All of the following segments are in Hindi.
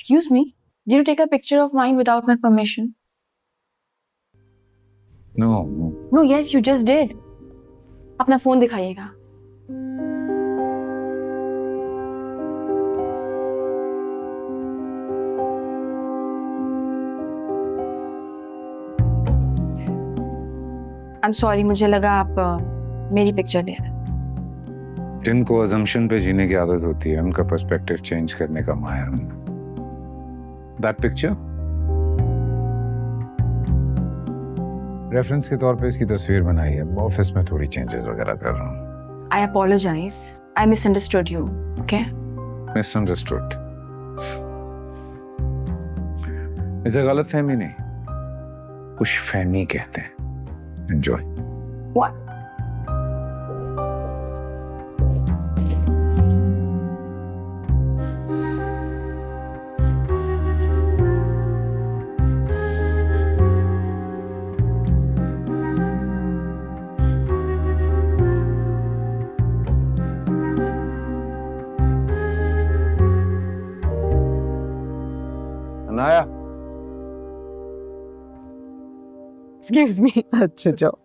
Excuse me, did you take a picture of mine without my permission? No. No, yes, you just did. अपना फोन दिखाइएगा. I'm sorry, मुझे लगा आप मेरी पिक्चर ले रहे हैं. जिनको assumption पे जीने की आदत होती है उनका पर्सपेक्टिव चेंज करने का माहिर हूं. That picture? रेफरेंस के तौर पे इसकी तस्वीर बनाई है. ऑफिस में थोड़ी चेंजेस वगैरह कर रहा हूँ. I apologize. I misunderstood you. Okay? Misunderstood. इसे गलत फहमी नहीं, खुश फहमी कहते हैं. Enjoy. What? Anaya. Excuse me. अच्छा जाओ.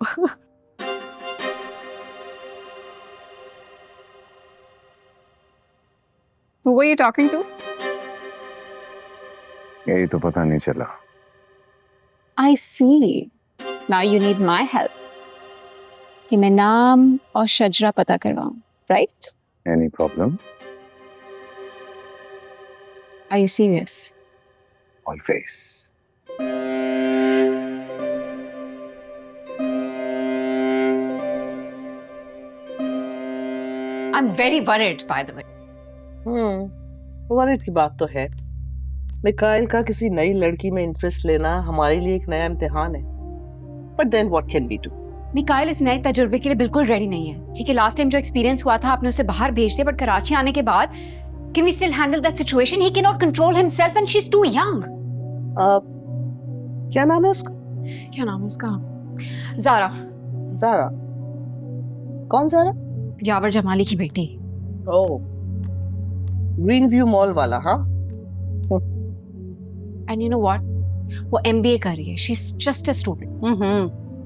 Who were you talking to? यही तो पता नहीं चला. I see. Now you need my help. कि मैं नाम और शजरा पता करवाऊं, right? Any problem? Are you serious? Always. I'm very worried, by the way. Worried की बात तो है. मिकाइल का किसी नई लड़की में इंटरेस्ट लेना हमारे लिए एक नया इम्तिहान है. But then what can we do? Mikail इस नए तजुर्बे के लिए बिल्कुल रेडी नहीं है. ठीक है, लास्ट टाइम जो एक्सपीरियंस हुआ था आपने उसे बाहर भेज दिया, बट कराची आने के बाद can we still handle that situation? He can not control himself and she is too young. क्या नाम है उसका? क्या नाम है उसका? ज़ारा. ज़ारा. कौन ज़ारा? यावर जमाली की बेटी. ओह, ग्रीन व्यू मॉल वाला. हाँ. एंड यू नो व्हाट, वो एमबीए कर रही है. She is just a student.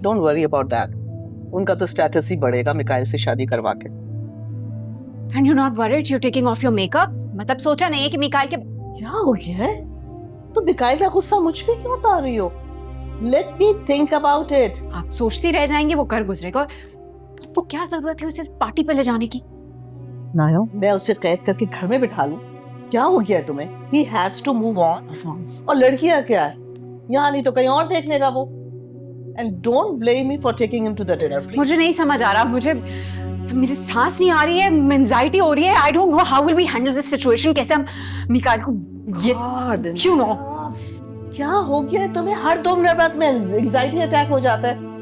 Don't worry about that. उनका तो स्टेटस ही बढ़ेगा मिकाइल से शादी करवा के. And you not worried you taking of your makeup? मतलब सोचा नहीं है कि मिकाइल के क्या हो गया है? तो मिकाइल का गुस्सा मुझ पे क्यों उतार रही हो? Let me think about it. आप सोचती रह जाएंगे, वो कर गुजरेगा. और आपको क्या जरूरत है उसे पार्टी पे ले जाने की? नायो, मैं उसे कैद करके घर में बिठा लूं? क्या हो गया है तुम्हें? He has to move on. और लड़कियां क्या है? यहाँ नहीं तो कहीं और देख लेगा वो. And don't blame me for taking him to the dinner, please. मुझे नहीं समझ आ रहा. मुझे सांस नहीं आ रही है, एंजाइटी हो रही है. I don't know how will we handle this situation. कैसे हम मिकाइल को ये क्यों नो? क्या हो गया है तुम्हें? हर 2 मिनट बाद में एंजाइटी अटैक हो जाता है.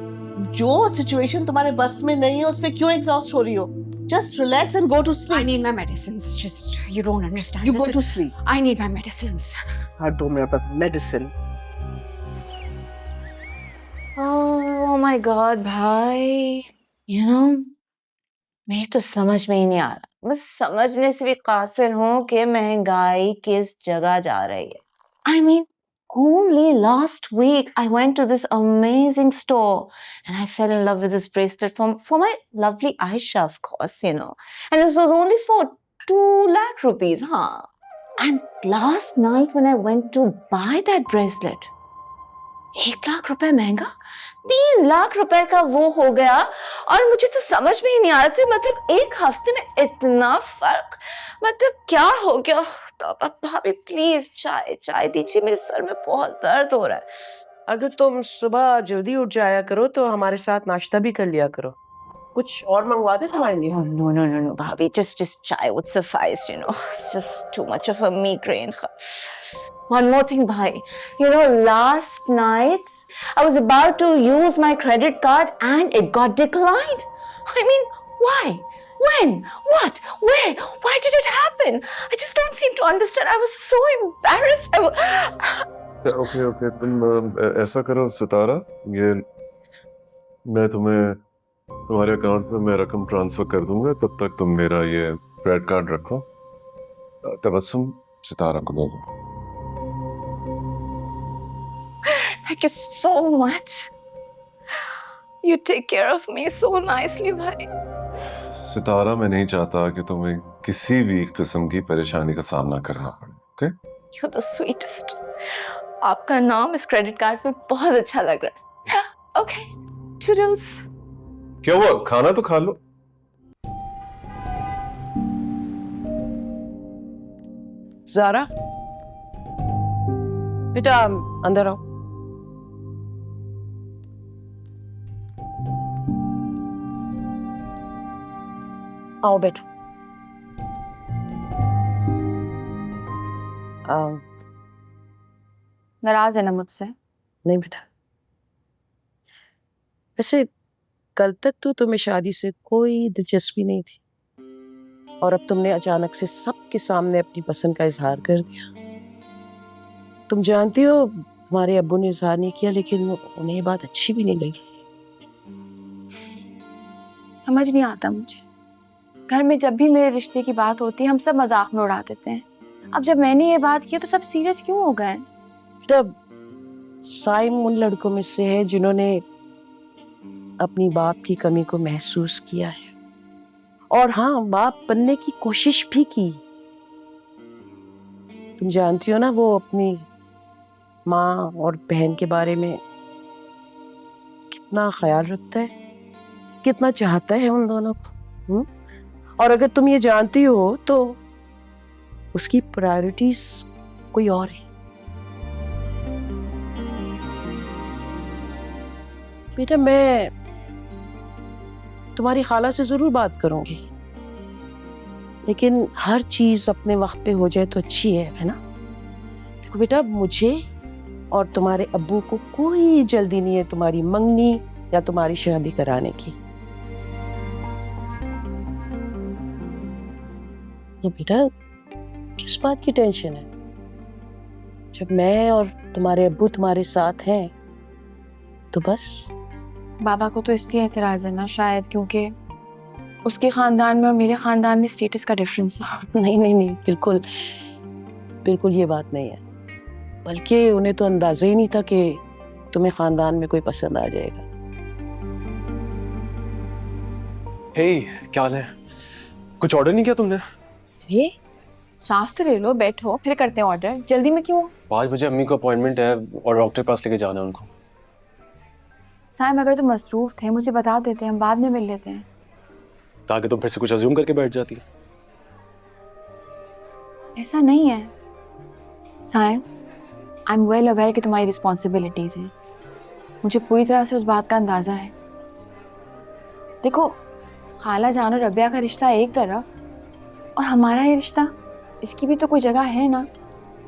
जो सिचुएशन तुम्हारे बस में नहीं है उस पे क्यों एग्जॉस्ट हो रही हो? Just relax and go to sleep. I need my medicines. Just you don't understand. You go to sleep. I need my medicines. Her 2 minute बाद मेडिसिन. Oh my God, भाई, you know, मेरी तो समझ में ही नहीं आ रहा. मैं समझने से भी कासिर हूँ कि महंगाई किस जगह जा रही है. I mean, only last week I went to this amazing store and I fell in love with this bracelet for my lovely Aisha, of course, you know. And it was only for 2 lakh rupees, huh? And last night when I went to buy that bracelet, 1 lakh रुपए महंगा, 3 लाख रुपए का वो हो गया. और मुझे तो समझ में ही नहीं आ रहा था. मतलब 1 हफ्ते में इतना फर्क. मतलब क्या हो गया? भाभी प्लीज चाय दीजिए, मेरे सर में बहुत दर्द हो रहा है. अगर तुम सुबह जल्दी उठ जाया करो तो हमारे साथ नाश्ता भी कर लिया करो. कुछ और मंगवा दे तुम्हारे लिए? No, भाभी, just chai would suffice, you know. It's just too much of a migraine. One more thing, bhai. You know, last night I was about to use my credit card and it got declined. I mean, why? When? What? Where? Why did it happen? I just don't seem to understand. I was so embarrassed. Okay, तुम ऐसा करो सितारा, ये मैं तुम्हें तुम्हारे अकाउंट में मैं रकम ट्रांसफर कर दूंगा. तब तक तुम मेरा ये क्रेडिट कार्ड रखो. तबस्सुम सितारा को दे दो. Thank you so much. You take care of me so nicely, भाई. सितारा, मैं नहीं चाहता कि तुम्हें किसी भी किस्म की परेशानी का सामना करना पड़े, ओके? You're the sweetest. आपका नाम इस क्रेडिट कार्ड पे बहुत अच्छा लग रहा है. Okay, toodles. क्या हुआ? खाना तो खा लो. ज़ारा, बेटा अंदर आओ. आओ बैठो. नाराज है ना मुझसे? नहीं बेटा, वैसे कल तक तो तुम्हें शादी से कोई दिलचस्पी नहीं थी और अब तुमने अचानक से सबके सामने अपनी पसंद का इजहार कर दिया. तुम जानती हो तुम्हारे अब्बू ने इजहार नहीं किया, लेकिन उन्हें ये बात अच्छी भी नहीं लगी. समझ नहीं आता मुझे. घर में जब भी मेरे रिश्ते की बात होती है हम सब मजाक में उड़ा देते हैं. अब जब मैंने ये बात की तो सब सीरियस क्यों हो गए? बेटा, साइम उन लड़कों में से है जिन्होंने अपनी बाप की कमी को महसूस किया है और हाँ, बाप बनने की कोशिश भी की. तुम जानती हो ना, वो अपनी माँ और बहन के बारे में कितना ख्याल रखता है, कितना चाहता है उन दोनों को. और अगर तुम ये जानती हो तो उसकी प्रायोरिटीज कोई और है. बेटा, मैं तुम्हारी खाला से जरूर बात करूंगी, लेकिन हर चीज अपने वक्त पे हो जाए तो अच्छी है ना? देखो बेटा, मुझे और तुम्हारे अब्बू को कोई जल्दी नहीं है तुम्हारी मंगनी या तुम्हारी शादी कराने की. तो बेटा, किस बात की टेंशन है? जब मैं और तुम्हारे अब्बू तुम्हारे साथ हैं तो बस. बाबा को तो इसलिए एतराज है ना, शायद क्योंकि उसके खानदान में और मेरे खानदान में स्टेटस का डिफरेंस है. नहीं नहीं नहीं, बिल्कुल बिल्कुल ये बात नहीं है. बल्कि उन्हें तो अंदाजा ही नहीं था कि तुम्हें खानदान में कोई पसंद आ जाएगा. हे, क्या हाल है? कुछ ऑर्डर नहीं किया तुमने? ये सांस तो ले लो, बैठो, फिर करते हैं ऑर्डर. जल्दी में क्यों? 5 बजे अम्मी को अपॉइंटमेंट है और डॉक्टर के पास लेके जाना है उनको. साइम, अगर तुम मसरूफ थे मुझे बता देते, हम बाद में मिल लेते हैं. ताकि तुम फिर से कुछ अज्यूम करके बैठ जाती. ऐसा नहीं है Saim. I am well aware कि तुम्हारी रिस्पॉन्सिबिलिटीज हैं. मुझे पूरी तरह से उस बात का अंदाज़ा है. देखो, खाला जान और रबिया का रिश्ता एक तरफ और हमारा ये रिश्ता, इसकी भी तो कोई जगह है ना.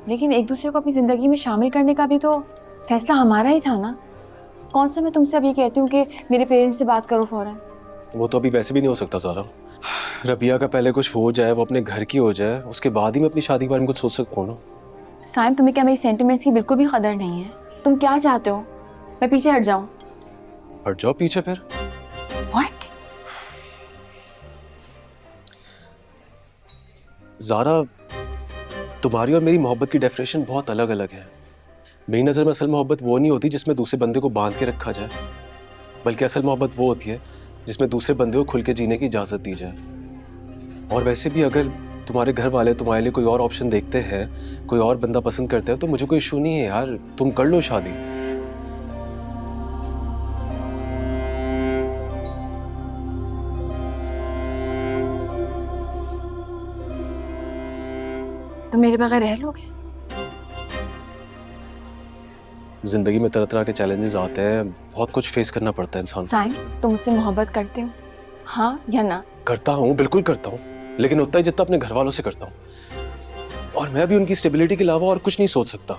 लेकिन एक दूसरे को अपनी ज़िंदगी में शामिल करने का भी तो फैसला हमारा ही था ना. कौन सा मैं तुमसे अभी कहती हूँ कि मेरे पेरेंट्स से बात करो फ़ौरन. वो तो अभी वैसे भी नहीं हो सकता ज़ारा. रबिया का पहले कुछ हो जाए, वो अपने घर की हो जाए, उसके बाद ही मैं अपनी शादी के बारे में कुछ सोच सकता हूँ ना. साइम, तुम्हें क्या मेरी सेंटिमेंट्स की बिल्कुल भी कदर नहीं है? तुम क्या चाहते हो? मैं पीछे हट जाऊँ? हट जाओ पीछे फिर. What? ज़ारा, तुम्हारी और मेरी मोहब्बत की डेफिनेशन बहुत अलग अलग है. मेरी नज़र में असल मोहब्बत वो नहीं होती जिसमें दूसरे बंदे को बांध के रखा जाए, बल्कि असल मोहब्बत वो होती है जिसमें दूसरे बंदे को खुल के जीने की इजाज़त दी जाए. और वैसे भी अगर तुम्हारे घर वाले तुम्हारे लिए कोई और ऑप्शन देखते हैं, कोई और बंदा पसंद करते हैं, तो मुझे कोई इशू नहीं है यार. तुम कर लो शादी. तुम मेरे बगैर रह लोगे? जिंदगी में तरह तरह के चैलेंजेस आते हैं, बहुत कुछ फेस करना पड़ता है इंसान. साइम, तुम मुझसे मोहब्बत करते हो, हाँ या ना? करता हूँ, बिल्कुल करता हूँ, लेकिन उतना ही जितना अपने घर वालों से करता हूँ. और मैं भी उनकी स्टेबिलिटी के अलावा और कुछ नहीं सोच सकता.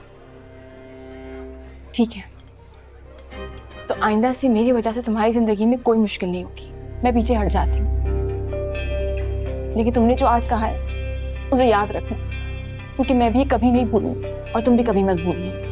ठीक है, तो आइंदा से मेरी वजह से तुम्हारी जिंदगी में कोई मुश्किल नहीं होगी. मैं पीछे हट जाती हूँ. लेकिन तुमने जो आज कहा है उसे याद रखना, क्योंकि मैं भी कभी नहीं भूलूंगी और तुम भी कभी मत भूलना.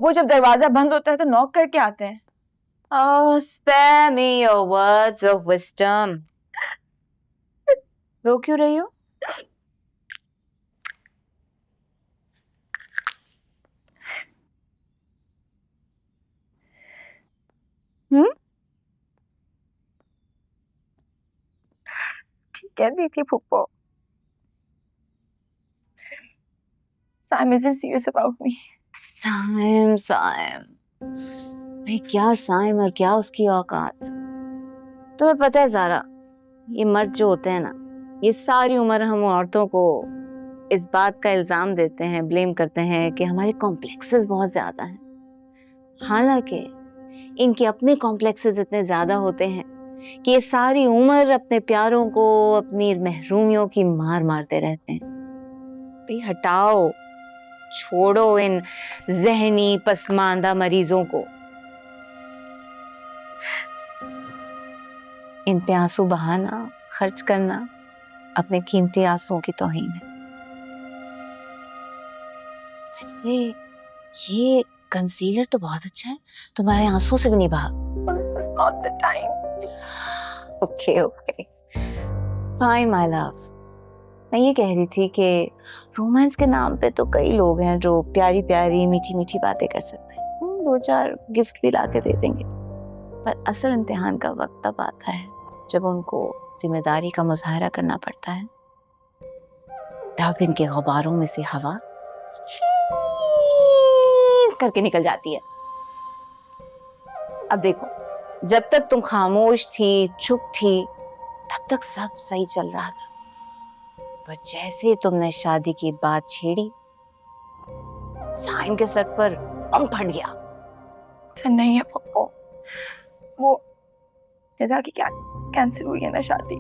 पप्पू जब दरवाजा बंद होता है तो नॉक करके आते हैं। Oh, spare me your words of wisdom. रो क्यों रही हो? कहती थी Pappu, Sam isn't serious about me. Saim Saim भाई, क्या साइम और क्या उसकी औकात। तुम्हें पता है ज़ारा, ये मर्द जो होते हैं ना, ये सारी उम्र हम औरतों को इस बात का इल्जाम देते हैं, ब्लेम करते हैं कि हमारे कॉम्प्लेक्सेस बहुत ज्यादा हैं। हालांकि इनके अपने कॉम्प्लेक्सेस इतने ज्यादा होते हैं कि ये सारी उम्र अपने प्यारों को अपनी महरूमियों की मार मारते रहते हैं। भाई हटाओ, छोड़ो इन जहनी पसमानदा मरीजों को। इन पे आंसू बहाना, खर्च करना अपने कीमती आंसुओं की तौहीन है। वैसे ये कंसीलर तो बहुत अच्छा है, तुम्हारे आंसू से भी नहीं भाग। Not the time. Okay okay fine my love. मैं ये कह रही थी कि रोमांस के नाम पे तो कई लोग हैं जो प्यारी प्यारी मीठी मीठी बातें कर सकते हैं, 2-4 गिफ्ट भी ला के दे देंगे, पर असल इम्तिहान का वक्त तब आता है जब उनको जिम्मेदारी का मुजाहरा करना पड़ता है। तब इनके गुब्बारों में से हवा करके निकल जाती है। अब देखो, जब तक तुम खामोश थी, चुप थी, तब तक सब सही चल रहा था, पर जैसे तुमने शादी की बात छेड़ी, साइम के सर पर बम फट गया। तो नहीं है पप्पू, वो दादा की कैंसिल हुई है ना शादी,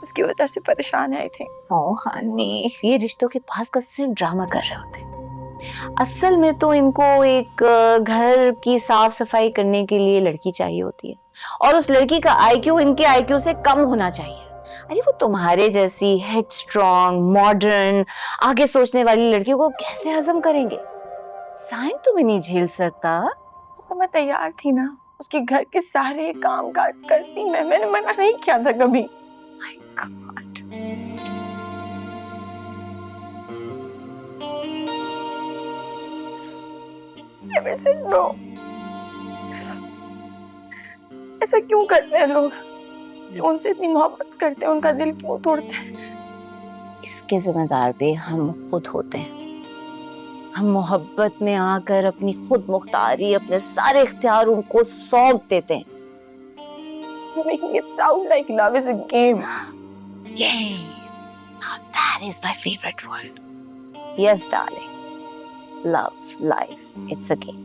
उसकी वजह से परेशान है। आई थिंक ओह हनी, ये रिश्तों के पास का सिर्फ ड्रामा कर रहे होते हैं। असल में तो इनको एक घर की साफ सफाई करने के लिए लड़की चाहिए होती है, और उस लड़की का आईक्यू इनके आईक्यू से कम होना चाहिए। अरे वो तुम्हारे जैसी हेड स्ट्रॉन्ग, मॉडर्न, आगे सोचने वाली लड़कियों को कैसे हजम करेंगे? साइम तुम्हें नहीं झेल सकता। तो मैं तैयार थी ना, उसके घर के सारे काम काज करती मैंने मना नहीं किया था कभी। My God. Never said no. ऐसा क्यों करते हैं लोग? जो उनसे इतनी मोहब्बत करते हैं, उनका दिल क्यों तोड़ते हैं? इसके जिम्मेदार भी हम खुद होते हैं। हम मोहब्बत में आकर अपनी खुद मुख्तारी, अपने सारे इख्तियार उनको सौंप देते हैं। You're making it sound like love is a game. Yay! Now that is my favorite word. Yes, darling. Love, life, it's a game.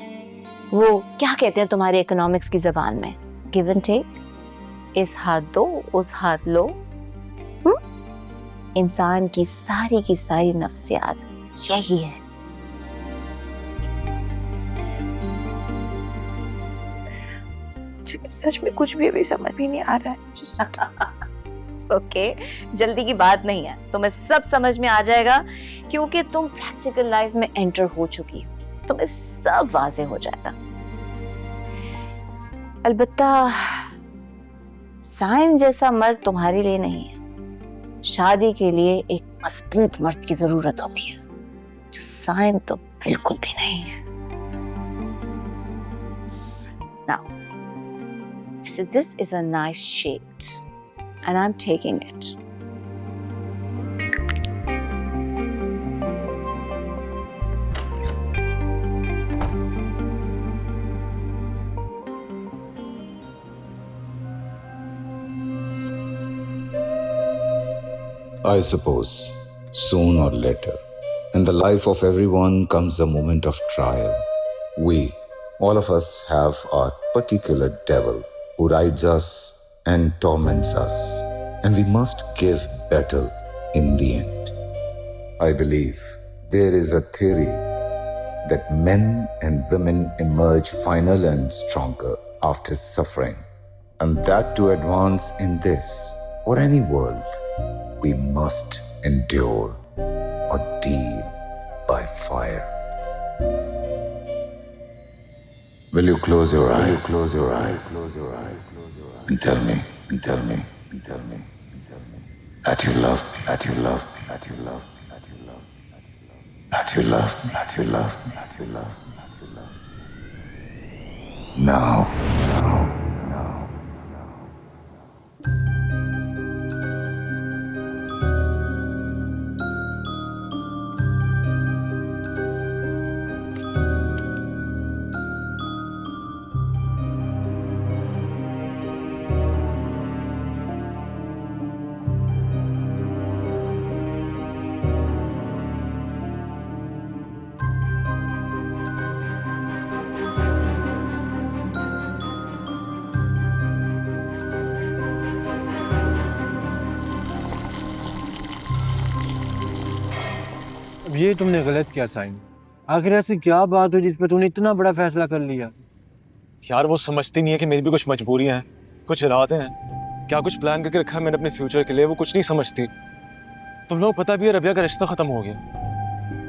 वो क्या कहते हैं तुम्हारे इकोनॉमिक्स की जबान में? Give and take. इस हाथ दो, उस हाथ लो। इंसान की सारी नफ्सियात यही है। सच में कुछ भी अभी समझ भी नहीं आ रहा है। ओके, जल्दी की बात नहीं है, तुम्हें सब समझ में आ जाएगा क्योंकि तुम प्रैक्टिकल लाइफ में एंटर हो चुकी हो, तुम्हें सब वाज़ेह हो जाएगा। अलबत्ता साइम जैसा मर्द तुम्हारे लिए नहीं है। शादी के लिए एक मजबूत मर्द की जरूरत होती है, जो साइम तो बिल्कुल भी नहीं है। Now, so this is a nice shade, and I'm taking it. I suppose, soon or later, in the life of everyone comes a moment of trial. We, all of us, have our particular devil who rides us and torments us, and we must give battle in the end. I believe there is a theory that men and women emerge finer and stronger after suffering, and that to advance in this or any world, we must endure ordeal by fire. Will you close your eyes? Will you close your eyes? Close your eyes. And tell me, and tell me, and tell me, and tell me that you love me, that you love me, that you love me, that you love me, that you love me, that you love me, that you love me, that you love me. Now. अब ये तुमने गलत किया साइन। आखिर ऐसी क्या बात हुई जिस पे तूने इतना बड़ा फैसला कर लिया? यार वो समझती नहीं है कि मेरी भी कुछ मजबूरियां हैं, कुछ इरादे हैं, क्या कुछ प्लान करके रखा है मैंने अपने फ्यूचर के लिए, वो कुछ नहीं समझती। तुम लोग पता भी है रबिया का रिश्ता खत्म हो गया।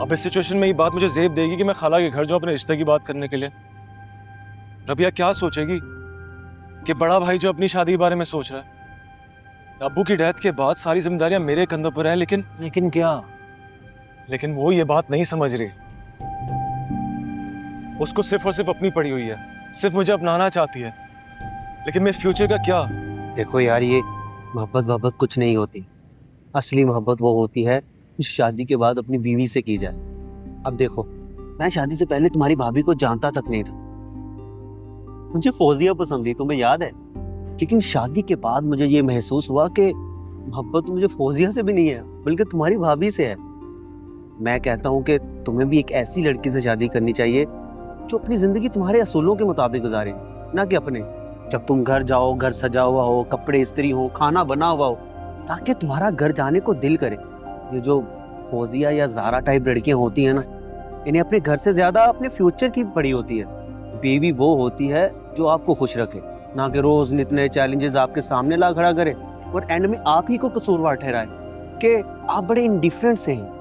अब इस सिचुएशन में ये बात मुझे जेब देगी कि मैं खाला के घर जाऊं अपने रिश्ते की बात करने के लिए। रबिया क्या सोचेगी कि बड़ा भाई जो अपनी शादी के बारे में सोच रहा है। अब्बू की डेथ के बाद सारी जिम्मेदारियां मेरे कंधों पर है, लेकिन क्या? लेकिन वो ये बात नहीं समझ रही। उसको सिर्फ और सिर्फ अपनी पड़ी हुई है, सिर्फ मुझे अपनाना चाहती है, लेकिन मेरे फ्यूचर का क्या? देखो यार, ये मोहब्बत कुछ नहीं होती। असली मोहब्बत वो होती है जो शादी के बाद अपनी बीवी से की जाए। अब देखो, मैं शादी से पहले तुम्हारी भाभी को जानता तक नहीं था। मुझे फौजिया पसंद थी, तुम्हें याद है? लेकिन शादी के बाद मुझे ये महसूस हुआ कि मोहब्बत मुझे फौजिया से भी नहीं है, बल्कि तुम्हारी भाभी से है। मैं कहता हूँ कि तुम्हें भी एक ऐसी लड़की से शादी करनी चाहिए जो अपनी जिंदगी तुम्हारे असूलों के मुताबिक गुजारे, ना कि अपने। जब तुम घर जाओ, घर सजा हुआ हो, कपड़े इस्त्री हो, खाना बना हुआ हो, ताकि तुम्हारा घर जाने को दिल करे। ये जो फौजिया या ज़ारा टाइप लड़कियां होती हैं ना, इन्हें अपने घर से ज्यादा अपने फ्यूचर की पड़ी होती है। बीवी वो होती है जो आपको खुश रखे, ना कि रोज नित नए चैलेंजेस आपके सामने ला खड़ा करे और एंड में आप ही को कसूरवार ठहराए कि आप बड़े इंडिफरेंट से हैं।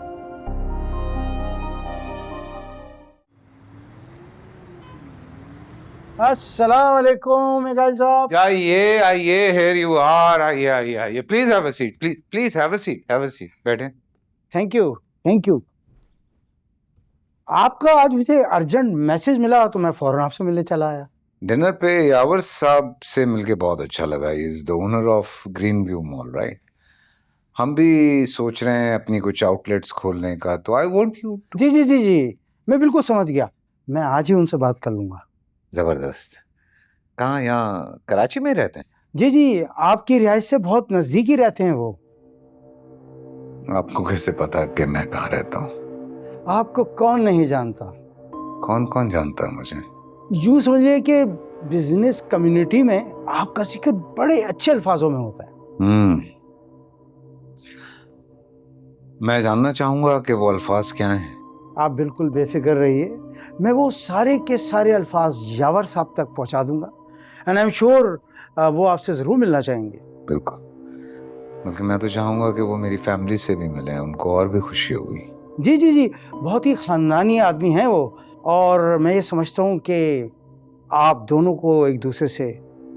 अस्सलाम वालेकुम मिगाइल साहब। आइए आइए, here you are, आइए आइए आइए, please have a seat, please have a seat, बैठे। Thank you, thank you. आपका आज मुझे अर्जेंट मैसेज मिला तो मैं फौरन आपसे मिलने चला आया। डिनर पे यावर साहब से मिलके बहुत अच्छा लगा। He is the owner of green view mall, right? हम भी सोच रहे हैं अपनी कुछ आउटलेट्स खोलने का, तो आई वांट यू। जी जी जी जी, मैं बिल्कुल समझ गया। मैं आज ही उनसे बात कर लूंगा। जबरदस्त। कहाँ? यहाँ कराची में रहते हैं? जी जी, आपकी रिहाइश से बहुत नजदीकी रहते हैं वो। आपको कैसे पता कि मैं कहाँ रहता हूँ? आपको कौन नहीं जानता? कौन कौन जानता है मुझे? यूं समझिए कि बिजनेस कम्युनिटी में आपका जिक्र बड़े अच्छे अल्फाजों में होता है। मैं जानना चाहूंगा कि वो अल्फाज क्या हैं। आप बिल्कुल बेफिक्र रहिए, मैं वो सारे के सारे अल्फाज यावर साहब तक पहुंचा दूंगा। एंड आई एम श्योर वो आपसे ज़रूर मिलना चाहेंगे। बिल्कुल, बल्कि मैं तो चाहूंगा कि वो मेरी फैमिली से भी मिलें, उनको और भी खुशी होगी। जी जी जी, बहुत ही ख़ानदानी आदमी हैं वो, और मैं ये समझता हूँ कि आप दोनों को एक दूसरे से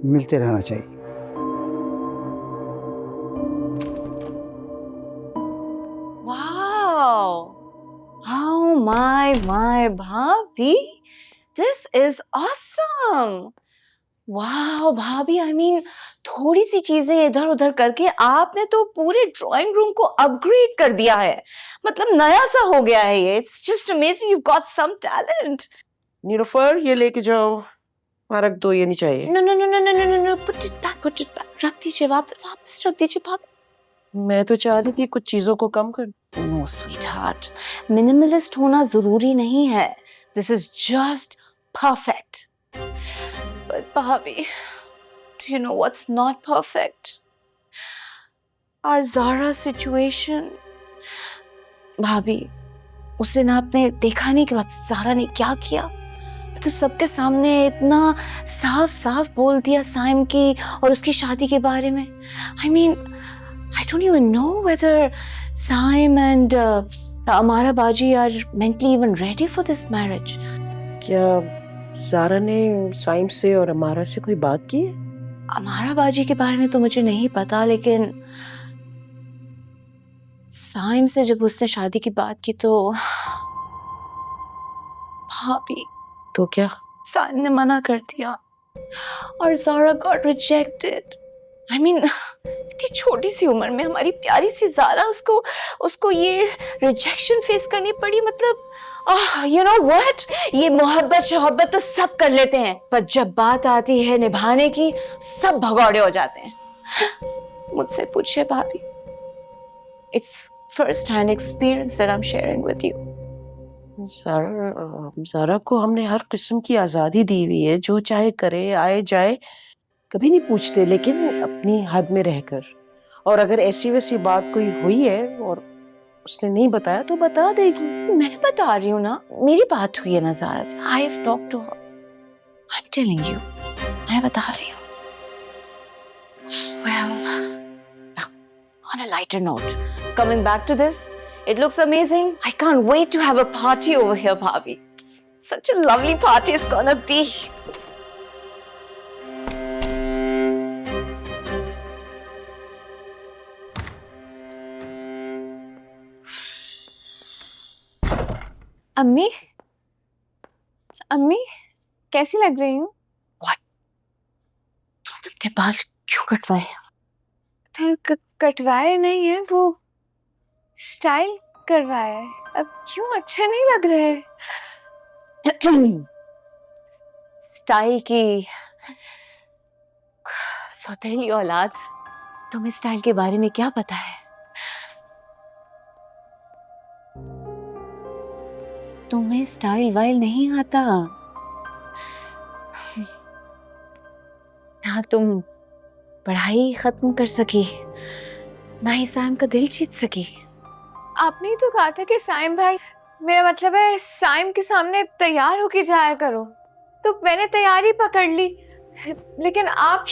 मिलते रहना चाहिए। Wow! Oh my भाभी, this is awesome! वाह भाभी, I mean, थोड़ी सी चीजें इधर उधर करके आपने तो पूरे ड्राइंग रूम को अपग्रेड कर दिया है। मतलब नया सा हो गया है ये। It's just amazing. You've got some talent. Nilofar, ये लेके जाओ। वहाँ रख दो, ये नहीं चाहिए। No. Put it back. रख दीजिए, वापस रख दीजिए भाभी। मैं तो चाह रही थी कुछ चीजों को कम कर। No, sweetheart. Minimalist होना जरूरी नहीं है. This is just perfect. But Bhabhi, do you know what's not perfect? Our Zara situation. भाभी, उसे ना आपने देखा नहीं कि ज़ारा ने क्या किया? तो सबके सामने इतना साफ बोल दिया साइम की और उसकी शादी के बारे में। I mean, I don't even know whether Saim and Amara Baji are mentally even ready for this marriage. क्या ज़ारा ने साइम से और अमारा से कोई बात की है? अमारा बाजी के बारे में तो मुझे नहीं पता, लेकिन साइम से जब उसने शादी की बात की तो भाभी, तो क्या? साइम ने मना कर दिया और Zara got rejected. I mean इतनी छोटी सी उम्र में हमारी प्यारी सी ज़ारा, उसको ये रिजेक्शन फेस करनी पड़ी। मतलब यू नो व्हाट, ये मोहब्बत तो सब कर लेते हैं, पर जब बात आती है निभाने की सब भगौड़े हो जाते हैं। मुझसे पूछे भाभी, it's first hand experience that I am sharing with you. Zara को हमने हर किस्म की आज़ादी दी हुई है, जो चाहे करे, आए जाए, कभी नहीं पूछते, लेकिन अपनी हद में रहकर। और अगर ऐसी वैसी बात कोई हुई है और उसने नहीं बताया तो बता देगी। मैं बता रही हूँ ना, मेरी बात हुई है ना ज़ारा से। I have talked to her, I am telling you, मैं बता रही हूँ। Well, on a lighter note, coming back to this, it looks amazing. I can't wait to have a party over here, Bhabhi. Such a lovely party it's gonna be. अम्मी, अम्मी कैसी लग रही हूँ? तुमने बाल क्यों कटवाए? कटवाए नहीं है, वो स्टाइल करवाया है। अब क्यों अच्छे नहीं लग रहे? स्टाइल की सौतेली औलाद, तुम्हें स्टाइल के बारे में क्या पता है? तुम्हें स्टाइल वाइल नहीं आता। ना तुम पढ़ाई खत्म कर सकी, ना ही साइम का दिल जीत सकी। आपने ही तो कहा था कि साइम भाई, मेरा मतलब है साइम के सामने तैयार होके जाया करो, तो मैंने तैयारी पकड़ ली। लेकिन आप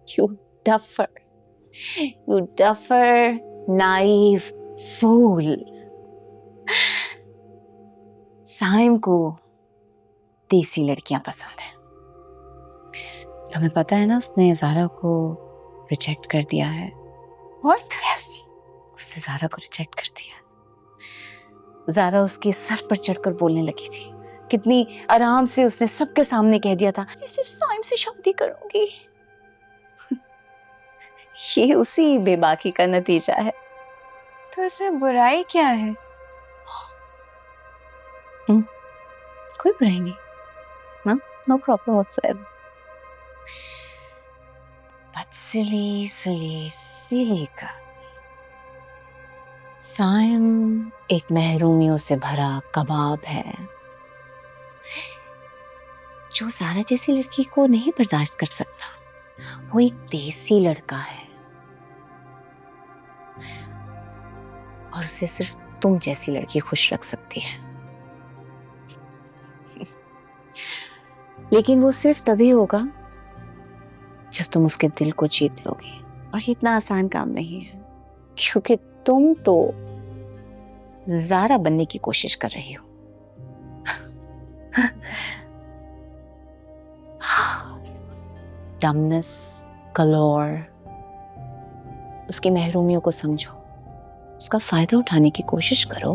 you duffer, naive fool. Saim को देसी लड़कियां पसंद है। हमें पता है ना, उसने ज़ारा को रिजेक्ट कर दिया है। What? Yes, उसने ज़ारा को रिजेक्ट कर दिया। ज़ारा उसके सर पर चढ़कर बोलने लगी थी, कितनी आराम से उसने सबके सामने कह दिया था, मैं सिर्फ साइम से शादी करूंगी। ये उसी बेबाकी का नतीजा है। तो इसमें बुराई क्या है? कोई बुराई नहीं, no problem whatsoever. But silly का साइम एक महरूमियों से भरा कबाब है, जो ज़ारा जैसी लड़की को नहीं बर्दाश्त कर सकता। वो एक देसी लड़का है और उसे सिर्फ तुम जैसी लड़की खुश रख सकती है। लेकिन वो सिर्फ तभी होगा जब तुम उसके दिल को जीत लोगे, और ये इतना आसान काम नहीं है, क्योंकि तुम तो ज़ारा बनने की कोशिश कर रही हो। डमनेस गलोर। उसकी महरूमियों को समझो, उसका फायदा उठाने की कोशिश करो।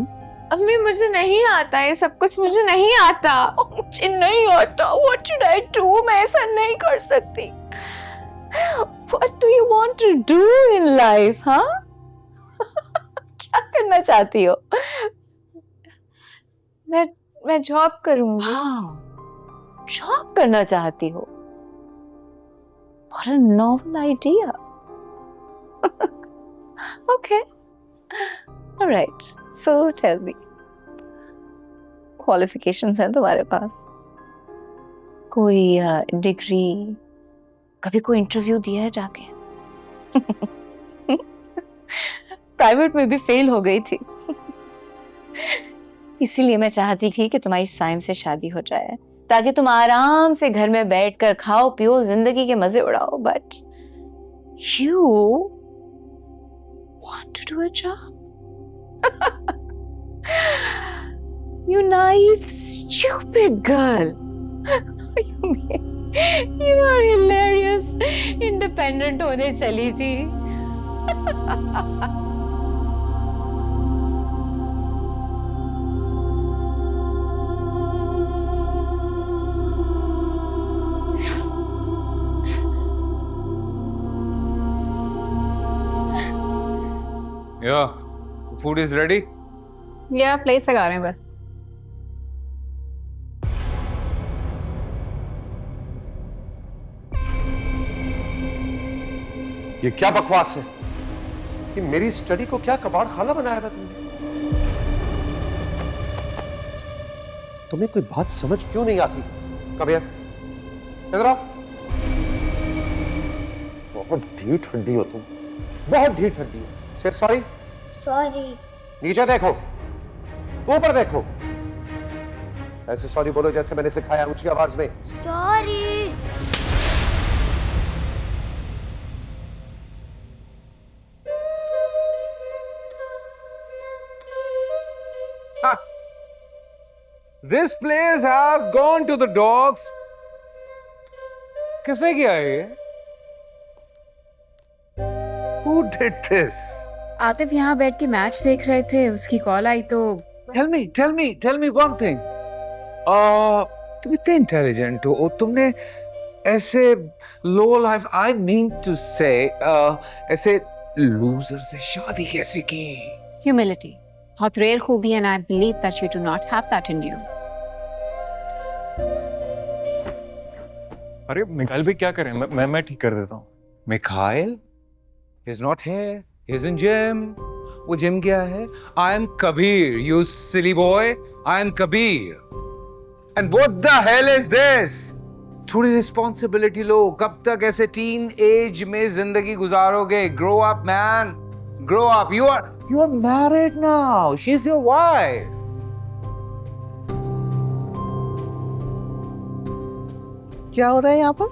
अम्मी मुझे नहीं आता ये सब कुछ, मुझे नहीं आता। मुझे नहीं आता। What should I do? मैं ऐसा नहीं कर सकती। What do you want to do in life, हाँ? क्या करना चाहती हो? मैं जॉब करूंगी। हाँ, जॉब करना चाहती हो? What a novel idea. Okay. All right. So tell me, qualifications हैं तुम्हारे पास? कोई डिग्री, कभी कोई इंटरव्यू दिया है जाके? प्राइवेट में भी फेल हो गई थी। इसीलिए मैं चाहती थी कि तुम्हारी साइम से शादी हो जाए, ताकि तुम आराम से घर में बैठकर खाओ पियो, जिंदगी के मजे उड़ाओ। But you want to do a job? You naive, stupid girl. You are hilarious. Independent होने चली थी. Yeah, food is ready. या प्लेस लगा रहे हैं बस. ये क्या बकवास है? कि मेरी स्टडी को क्या कबाड़ खाना बनाया था तुमने? तुम्हें कोई बात समझ क्यों नहीं आती? कबियर, इधर आओ। बहुत ढीठ हड्डी हो तुम, बहुत ढीठ हड्डी हो। से सॉरी। सॉरी। नीचे देखो, ऊपर देखो। ऐसे सॉरी बोलो जैसे मैंने सिखाया, ऊंची आवाज में। Sorry. This place has gone to the dogs. किसने किया ये? Who did this? आतिफ यहाँ बैठ के मैच देख रहे थे, उसकी कॉल आई तो Tell me one thing. तुम इतने इंटेलिजेंट हो, तुमने ऐसे low life, I mean to say, ऐसे लूजर से शादी कैसे की? ह्यूमिलिटी बहुत रेयर खूबी है, and I believe that you do not have that in you. अरे मिखाइल भी क्या करें? मैं ठीक कर देता हूँ. Mikhail is not here. He's in gym. वो जिम गया है. I am Kabir, you silly boy. I am Kabir. And what the hell is this? थोड़ी रिस्पॉन्सिबिलिटी लो. कब तक ऐसे टीन एज में जिंदगी गुजारोगे? Grow up, man. Grow up. You are married now. She's your wife. क्या हो रहा है यहाँ पर?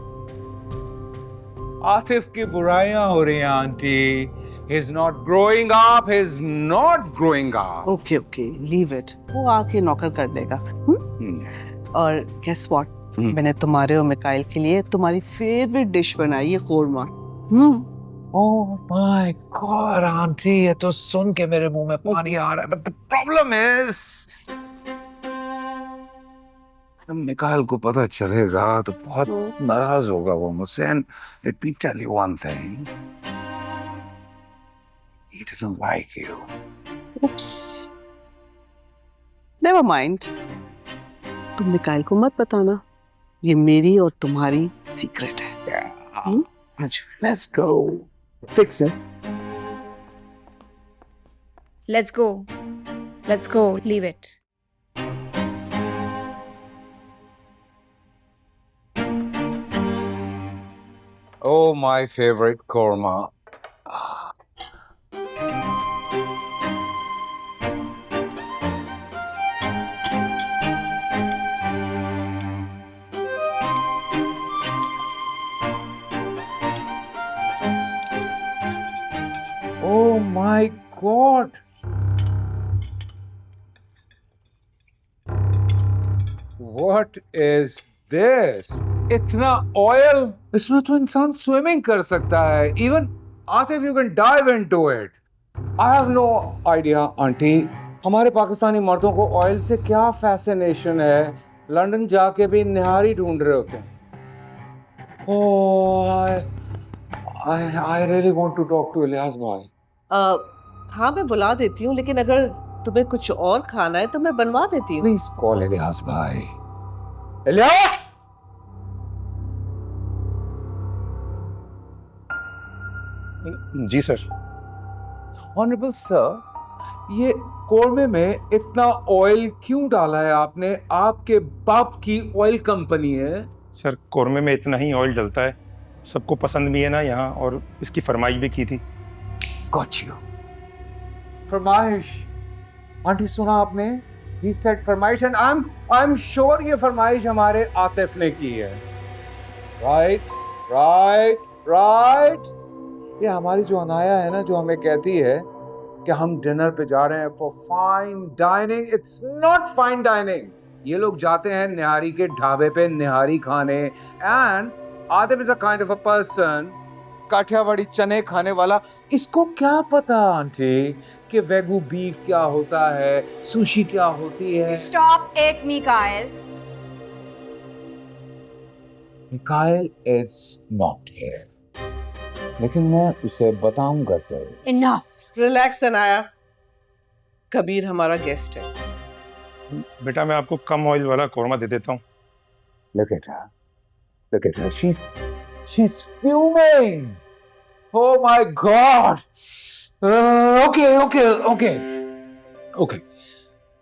आतिफ की बुराइयां हो रही हैं aunty. He's not growing up. He's not growing up. Okay okay, leave it, वो आके नौकर कर देगा. और गेस व्हाट, मैंने तुम्हारे और मिकाइल के लिए तुम्हारी फेवरेट डिश बनाई है, korma. Oh my God, aunty, ये तो सुन के मेरे मुंह में पानी आ रहा है. But the problem is, Mikail को पता चलेगा तो बहुत नाराज होगा वो मुझसे. And let me tell you one thing. He doesn't like you. Oops. Never mind. तुम मिकाइल को मत बताना. ये मेरी और तुम्हारी सीक्रेट है. Let's go. Fix it. Let's go. Let's go. Leave it. Oh, my favorite korma. Oh my God. What is this? इतना ऑयल, इसमें तो इंसान स्विमिंग कर सकता है. Even Atif, you can dive into it. I have no idea, aunty. हमारे पाकिस्तानी मर्दों को ऑयल से क्या फैसिनेशन है. लंदन जाके भी निहारी ढूंढ रहे होते हैं. Oh, I really want to talk to Ilyas भाई. हाँ, मैं बुला देती हूँ, लेकिन अगर तुम्हें कुछ और खाना है तो मैं बनवा देती हूँ. Please call इलियास भाई. इलियास! जी सर. ऑनरेबल सर, ये कोरमे में इतना ऑयल क्यों डाला है आपने? आपके बाप की ऑयल कंपनी है. सर कोरमे में इतना ही ऑयल डलता है, सबको पसंद भी है ना यहाँ, और इसकी फरमाइश भी की थी. Got you. फरमाइश. आंटी सुना आपने? He said फरमाइश, and I'm sure ये फरमाइश हमारे आतिफ ने की है. Right. ये हमारी जो अनाया है ना, जो हमें कहती है कि हम डिनर पे जा रहे हैं for fine dining. It's not fine dining. ये लोग जाते हैं निहारी के ढाबे पे निहारी खाने। And Adib is a kind of a person, Kathiawadi चने खाने वाला। इसको क्या पता आंटी कि वेगू बीफ क्या होता है, सुशी क्या होती है। Stop it Mikail. Mikail is not here, लेकिन मैं उसे बताऊंगा sir. Enough. Relax Anaya, Kabir हमारा गेस्ट है। बेटा मैं आपको कम ऑयल वाला कौरमा दे देता हूँ। Look at her. Look at her. She's fuming. Oh my God. Okay.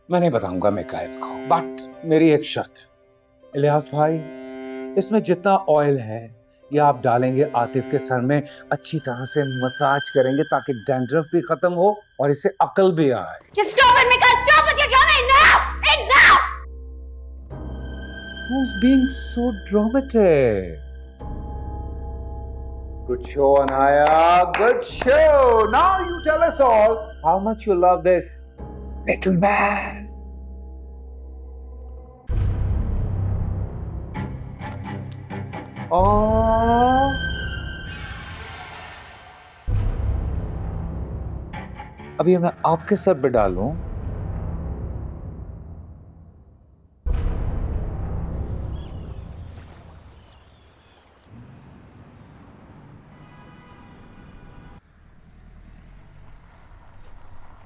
मैं नहीं बताऊंगा मिकाइल को, बट मेरी एक शर्त है। इलियास भाई, इसमें जितना ऑयल है ये आप डालेंगे आतिफ के सर में, अच्छी तरह से मसाज करेंगे ताकि डैंड्रफ भी खत्म हो और इसे अकल भी आए। Just stop it, Mikael. Stop with your drama. Enough. Who's being so dramatic? Good show, Anaya. Good show. Now you tell us all how much you love this little man. Oh. अब ये मैं आपके सर पे डालूं?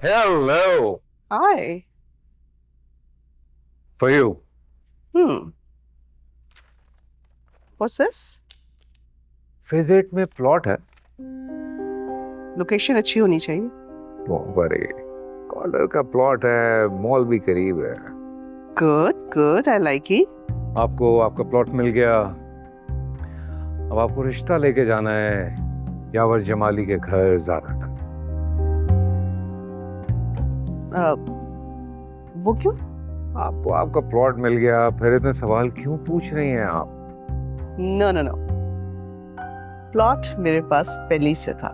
Hello. Hi. For you. What's this? Fidget में प्लॉट है। लोकेशन अच्छी होनी चाहिए। कॉर्नर का प्लॉट है, मॉल भी करीब है। Good. I like it. आपको आपका प्लॉट मिल गया। अब आपको रिश्ता लेके जाना है यावर जमाली के घर ज़ारा का। वो क्यों? आपको आपका प्लॉट मिल गया, फिर इतने सवाल क्यों पूछ रही हैं आप? No. प्लॉट मेरे पास पहले से था,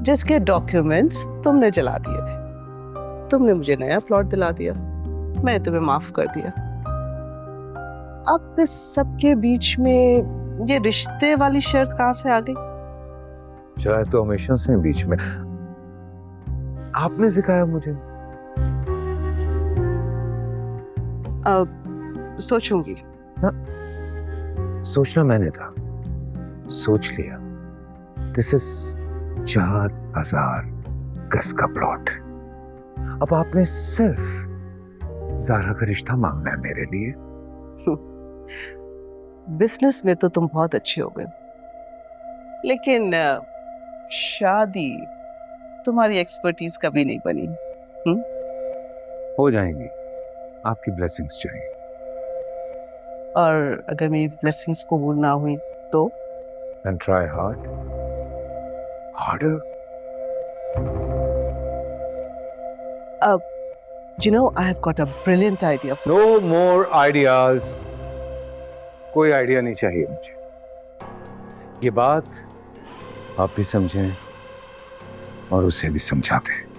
जिसके डॉक्यूमेंट्स तुमने जला दिए थे। तुमने मुझे नया प्लॉट दिला दिया, मैंने तुम्हें माफ कर दिया। अब इस सब के बीच में ये रिश्ते वाली शर्त कहां से आ गई? चाहे तो हमेशा से बीच में आपने सिखाया मुझे। सोचूंगी। सोचना मैंने था, सोच लिया। दिस इज 4000 गज का प्लॉट। अब आपने सिर्फ ज़ारा का रिश्ता मांगना है मेरे लिए। बिजनेस में तो तुम बहुत अच्छे हो गए, लेकिन शादी तुम्हारी एक्सपर्टीज कभी नहीं बनी। हो जाएंगी, आपकी ब्लेसिंग्स चाहिए। और अगर मेरी ब्लेसिंग्स कबूल ना हुई तो? And try hard. Harder. You know, I have got a brilliant idea. No more ideas. कोई आइडिया नहीं चाहिए मुझे। ये बात आप भी समझें और उसे भी समझा दें।